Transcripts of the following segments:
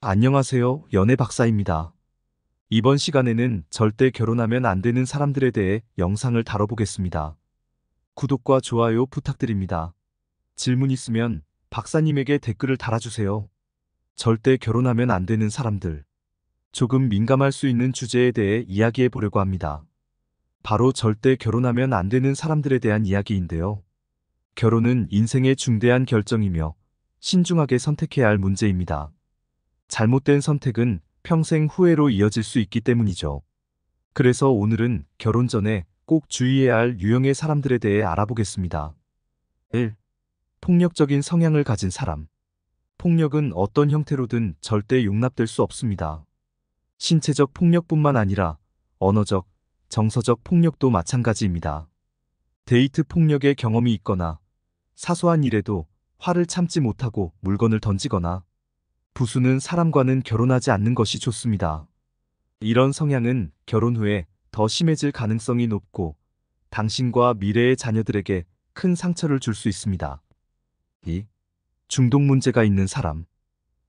안녕하세요. 연애 박사입니다. 이번 시간에는 절대 결혼하면 안 되는 사람들에 대해 영상을 다뤄보겠습니다. 구독과 좋아요 부탁드립니다. 질문 있으면 박사님에게 댓글을 달아주세요. 절대 결혼하면 안 되는 사람들. 조금 민감할 수 있는 주제에 대해 이야기해 보려고 합니다. 바로 절대 결혼하면 안 되는 사람들에 대한 이야기인데요. 결혼은 인생의 중대한 결정이며 신중하게 선택해야 할 문제입니다. 잘못된 선택은 평생 후회로 이어질 수 있기 때문이죠. 그래서 오늘은 결혼 전에 꼭 주의해야 할 유형의 사람들에 대해 알아보겠습니다. 1. 폭력적인 성향을 가진 사람. 폭력은 어떤 형태로든 절대 용납될 수 없습니다. 신체적 폭력뿐만 아니라 언어적, 정서적 폭력도 마찬가지입니다. 데이트 폭력의 경험이 있거나 사소한 일에도 화를 참지 못하고 물건을 던지거나 부수는 사람과는 결혼하지 않는 것이 좋습니다. 이런 성향은 결혼 후에 더 심해질 가능성이 높고 당신과 미래의 자녀들에게 큰 상처를 줄 수 있습니다. 2. 중독 문제가 있는 사람.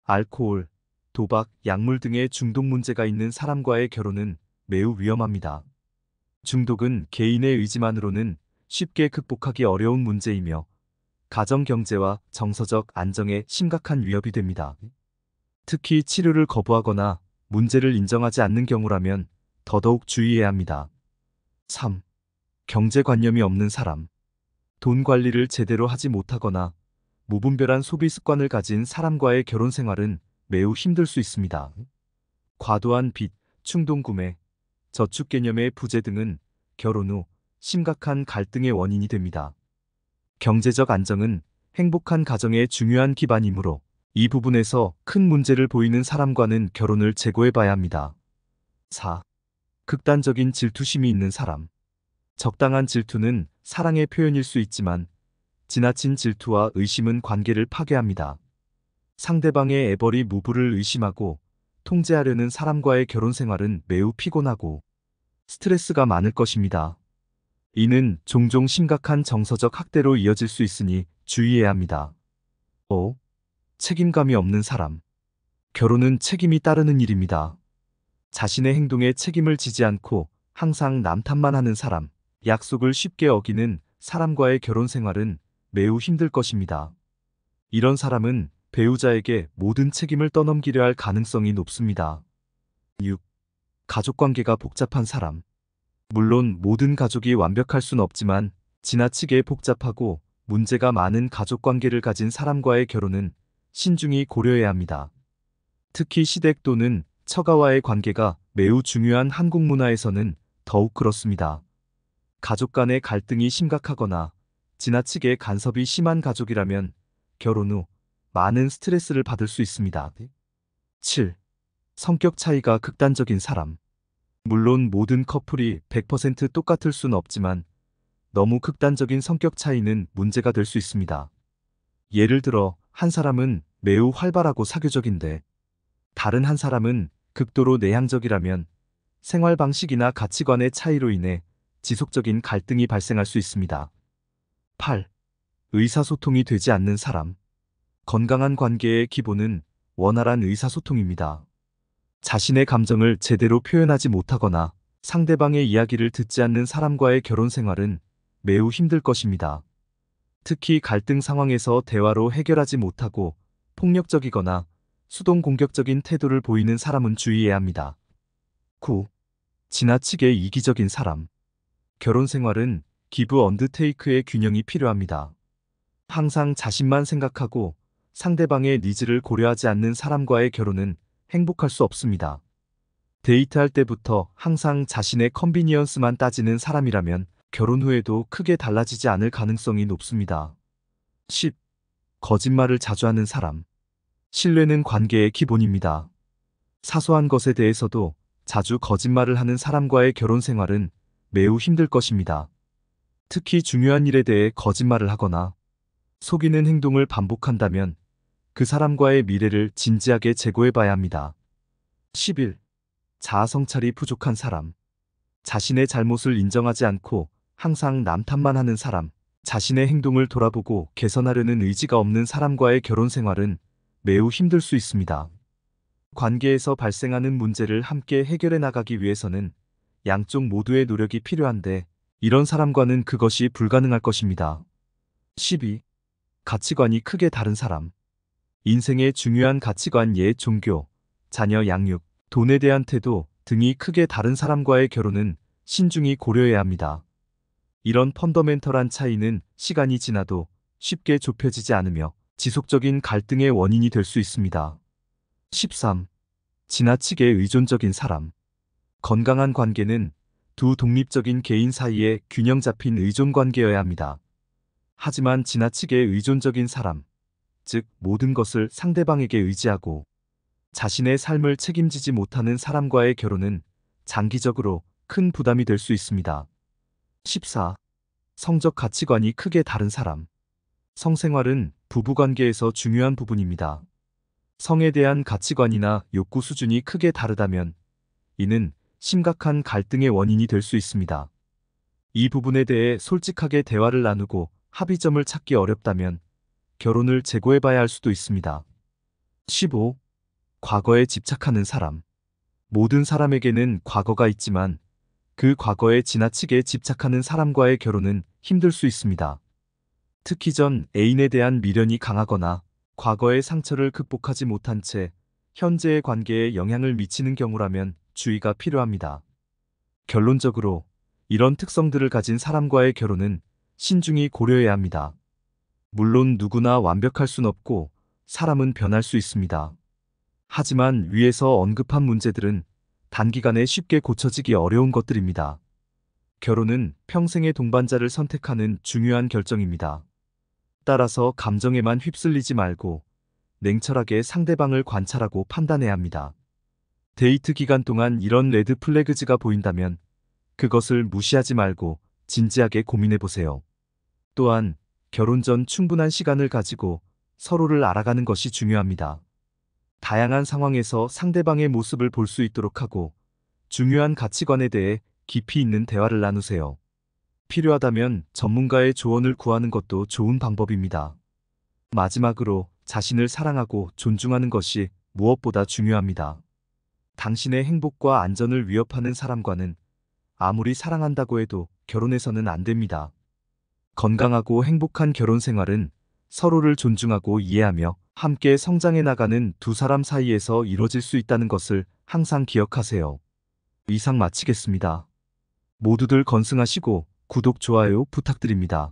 알코올, 도박, 약물 등의 중독 문제가 있는 사람과의 결혼은 매우 위험합니다. 중독은 개인의 의지만으로는 쉽게 극복하기 어려운 문제이며 가정 경제와 정서적 안정에 심각한 위협이 됩니다. 특히 치료를 거부하거나 문제를 인정하지 않는 경우라면 더더욱 주의해야 합니다. 3. 경제관념이 없는 사람. 돈 관리를 제대로 하지 못하거나 무분별한 소비 습관을 가진 사람과의 결혼 생활은 매우 힘들 수 있습니다. 과도한 빚, 충동구매, 저축 개념의 부재 등은 결혼 후 심각한 갈등의 원인이 됩니다. 경제적 안정은 행복한 가정의 중요한 기반이므로 이 부분에서 큰 문제를 보이는 사람과는 결혼을 재고해 봐야 합니다. 4. 극단적인 질투심이 있는 사람. 적당한 질투는 사랑의 표현일 수 있지만 지나친 질투와 의심은 관계를 파괴합니다. 상대방의 애벌이 무부를 의심하고 통제하려는 사람과의 결혼 생활은 매우 피곤하고 스트레스가 많을 것입니다. 이는 종종 심각한 정서적 학대로 이어질 수 있으니 주의해야 합니다. 5. 책임감이 없는 사람. 결혼은 책임이 따르는 일입니다. 자신의 행동에 책임을 지지 않고 항상 남 탓만 하는 사람, 약속을 쉽게 어기는 사람과의 결혼 생활은 매우 힘들 것입니다. 이런 사람은 배우자에게 모든 책임을 떠넘기려 할 가능성이 높습니다. 6. 가족관계가 복잡한 사람. 물론 모든 가족이 완벽할 순 없지만 지나치게 복잡하고 문제가 많은 가족관계를 가진 사람과의 결혼은 신중히 고려해야 합니다. 특히 시댁 또는 처가와의 관계가 매우 중요한 한국 문화에서는 더욱 그렇습니다. 가족 간의 갈등이 심각하거나 지나치게 간섭이 심한 가족이라면 결혼 후 많은 스트레스를 받을 수 있습니다. 7. 성격 차이가 극단적인 사람. 물론 모든 커플이 100% 똑같을 수는 없지만 너무 극단적인 성격 차이는 문제가 될 수 있습니다. 예를 들어 한 사람은 매우 활발하고 사교적인데 다른 한 사람은 극도로 내향적이라면 생활 방식이나 가치관의 차이로 인해 지속적인 갈등이 발생할 수 있습니다. 8. 의사소통이 되지 않는 사람. 건강한 관계의 기본은 원활한 의사소통입니다. 자신의 감정을 제대로 표현하지 못하거나 상대방의 이야기를 듣지 않는 사람과의 결혼 생활은 매우 힘들 것입니다. 특히 갈등 상황에서 대화로 해결하지 못하고 폭력적이거나 수동 공격적인 태도를 보이는 사람은 주의해야 합니다. 9. 지나치게 이기적인 사람. 결혼 생활은 기브 언드 테이크의 균형이 필요합니다. 항상 자신만 생각하고 상대방의 니즈를 고려하지 않는 사람과의 결혼은 행복할 수 없습니다. 데이트할 때부터 항상 자신의 컨비니언스만 따지는 사람이라면 결혼 후에도 크게 달라지지 않을 가능성이 높습니다. 10. 거짓말을 자주 하는 사람. 신뢰는 관계의 기본입니다. 사소한 것에 대해서도 자주 거짓말을 하는 사람과의 결혼 생활은 매우 힘들 것입니다. 특히 중요한 일에 대해 거짓말을 하거나 속이는 행동을 반복한다면 그 사람과의 미래를 진지하게 재고해 봐야 합니다. 11. 자아성찰이 부족한 사람. 자신의 잘못을 인정하지 않고 항상 남 탓만 하는 사람, 자신의 행동을 돌아보고 개선하려는 의지가 없는 사람과의 결혼 생활은 매우 힘들 수 있습니다. 관계에서 발생하는 문제를 함께 해결해 나가기 위해서는 양쪽 모두의 노력이 필요한데 이런 사람과는 그것이 불가능할 것입니다. 12. 가치관이 크게 다른 사람. 인생의 중요한 가치관 예 종교, 자녀 양육, 돈에 대한 태도 등이 크게 다른 사람과의 결혼은 신중히 고려해야 합니다. 이런 펀더멘털한 차이는 시간이 지나도 쉽게 좁혀지지 않으며 지속적인 갈등의 원인이 될 수 있습니다. 13. 지나치게 의존적인 사람. 건강한 관계는 두 독립적인 개인 사이에 균형 잡힌 의존 관계여야 합니다. 하지만 지나치게 의존적인 사람, 즉 모든 것을 상대방에게 의지하고 자신의 삶을 책임지지 못하는 사람과의 결혼은 장기적으로 큰 부담이 될 수 있습니다. 14. 성적 가치관이 크게 다른 사람. 성생활은 부부관계에서 중요한 부분입니다. 성에 대한 가치관이나 욕구 수준이 크게 다르다면 이는 심각한 갈등의 원인이 될 수 있습니다. 이 부분에 대해 솔직하게 대화를 나누고 합의점을 찾기 어렵다면 결혼을 재고해봐야 할 수도 있습니다. 15. 과거에 집착하는 사람. 모든 사람에게는 과거가 있지만 그 과거에 지나치게 집착하는 사람과의 결혼은 힘들 수 있습니다. 특히 전 애인에 대한 미련이 강하거나 과거의 상처를 극복하지 못한 채 현재의 관계에 영향을 미치는 경우라면 주의가 필요합니다. 결론적으로 이런 특성들을 가진 사람과의 결혼은 신중히 고려해야 합니다. 물론 누구나 완벽할 순 없고 사람은 변할 수 있습니다. 하지만 위에서 언급한 문제들은 단기간에 쉽게 고쳐지기 어려운 것들입니다. 결혼은 평생의 동반자를 선택하는 중요한 결정입니다. 따라서 감정에만 휩쓸리지 말고 냉철하게 상대방을 관찰하고 판단해야 합니다. 데이트 기간 동안 이런 레드 플래그즈가 보인다면 그것을 무시하지 말고 진지하게 고민해 보세요. 또한 결혼 전 충분한 시간을 가지고 서로를 알아가는 것이 중요합니다. 다양한 상황에서 상대방의 모습을 볼 수 있도록 하고 중요한 가치관에 대해 깊이 있는 대화를 나누세요. 필요하다면 전문가의 조언을 구하는 것도 좋은 방법입니다. 마지막으로 자신을 사랑하고 존중하는 것이 무엇보다 중요합니다. 당신의 행복과 안전을 위협하는 사람과는 아무리 사랑한다고 해도 결혼해서는 안 됩니다. 건강하고 행복한 결혼 생활은 서로를 존중하고 이해하며 함께 성장해 나가는 두 사람 사이에서 이뤄질 수 있다는 것을 항상 기억하세요. 이상 마치겠습니다. 모두들 건승하시고 구독, 좋아요 부탁드립니다.